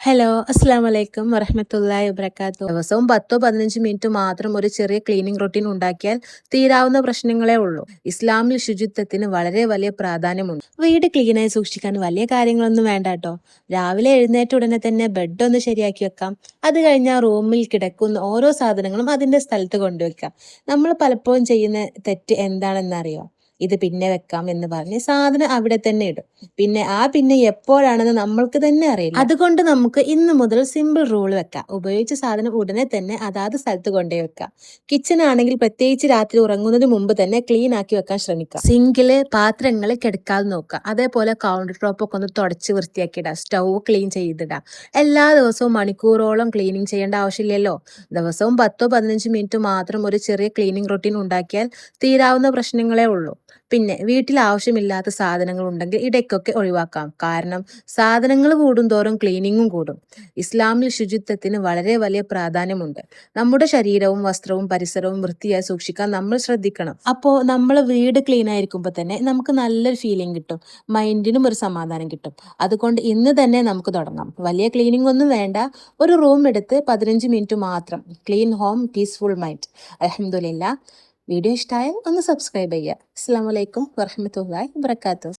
Hello, അസ്സാം വലൈക്കും വറഹ്മത്തുള്ളാഹി വബറകാതുഹു. ദിവസവും 10-15 മിനിറ്റ് മാത്രം ഒരു ചെറിയ ക്ലീനിങ് റൊട്ടീൻ ഉണ്ടാക്കിയാൽ തീരാവുന്ന പ്രശ്നങ്ങളേ ഉള്ളൂ. ഇസ്ലാമിൽ ശുചിത്വത്തിന് വളരെ വലിയ പ്രാധാന്യമുണ്ട്. വീട് ക്ലീനായി സൂക്ഷിക്കാൻ വലിയ കാര്യങ്ങളൊന്നും വേണ്ട കേട്ടോ. രാവിലെ എഴുന്നേറ്റ ഉടനെ തന്നെ ബെഡ് ഒന്ന് ശരിയാക്കി വെക്കാം. അത് കഴിഞ്ഞാൽ റൂമിൽ കിടക്കുന്ന ഓരോ സാധനങ്ങളും അതിന്റെ സ്ഥലത്ത് കൊണ്ടുവെക്കാം. നമ്മൾ പലപ്പോഴും ചെയ്യുന്ന തെറ്റ് എന്താണെന്നറിയോ? ഇത് പിന്നെ വെക്കാം എന്ന് പറഞ്ഞ് സാധനം അവിടെ തന്നെ ഇടും. പിന്നെ എപ്പോഴാണെന്ന് നമ്മൾക്ക് തന്നെ അറിയില്ല. അതുകൊണ്ട് നമുക്ക് ഇന്ന് മുതൽ സിമ്പിൾ റൂൾ വെക്കാം. ഉപയോഗിച്ച സാധനം ഉടനെ തന്നെ അതാത് സ്ഥലത്ത് കൊണ്ടേ വെക്കാം. കിച്ചൺ ആണെങ്കിൽ പ്രത്യേകിച്ച് രാത്രി ഉറങ്ങുന്നതിന് മുമ്പ് തന്നെ ക്ലീൻ ആക്കി വെക്കാൻ ശ്രമിക്കാം. സിങ്കില് പാത്രങ്ങൾ കിടക്കാതെ നോക്കുക. അതേപോലെ കൗണ്ടർ ടോപ്പ് ഒക്കെ ഒന്ന് തുടച്ച് വൃത്തിയാക്കിയിടാം. സ്റ്റൗ ക്ലീൻ ചെയ്തിടാം. എല്ലാ ദിവസവും മണിക്കൂറോളം ക്ലീനിങ് ചെയ്യേണ്ട ആവശ്യമില്ലല്ലോ. ദിവസവും 10-15 മിനിറ്റ് മാത്രം ഒരു ചെറിയ ക്ലീനിങ് റൊട്ടീൻ ഉണ്ടാക്കിയാൽ തീരാവുന്ന പ്രശ്നങ്ങളേ ഉള്ളൂ. പിന്നെ വീട്ടിൽ ആവശ്യമില്ലാത്ത സാധനങ്ങൾ ഉണ്ടെങ്കിൽ ഇടയ്ക്കൊക്കെ ഒഴിവാക്കാം. കാരണം സാധനങ്ങൾ കൂടുന്തോറും ക്ലീനിങ്ങും കൂടും. ഇസ്ലാമിൽ ശുചിത്വത്തിന് വളരെ വലിയ പ്രാധാന്യമുണ്ട്. നമ്മുടെ ശരീരവും വസ്ത്രവും പരിസരവും വൃത്തിയായി സൂക്ഷിക്കാൻ നമ്മൾ ശ്രദ്ധിക്കണം. അപ്പോൾ നമ്മൾ വീട് ക്ലീൻ ആയിരിക്കുമ്പോൾ തന്നെ നമുക്ക് നല്ലൊരു ഫീലിംഗ് കിട്ടും. മൈൻഡിനും ഒരു സമാധാനം കിട്ടും. അതുകൊണ്ട് ഇന്ന് തന്നെ നമുക്ക് തുടങ്ങാം. വലിയ ക്ലീനിങ് ഒന്നും വേണ്ട. ഒരു റൂം എടുത്ത് 15 മിനിറ്റ് മാത്രം. Clean home, peaceful mind. അൽഹംദുലില്ലാ. വീഡിയോ ഇഷ്ടമായാൽ ഒന്ന് സബ്സ്ക്രൈബ് ചെയ്യുക. അസ്സലാമു അലൈക്കും വറഹ്മത്തുള്ളാഹി വബറകാതുഹു.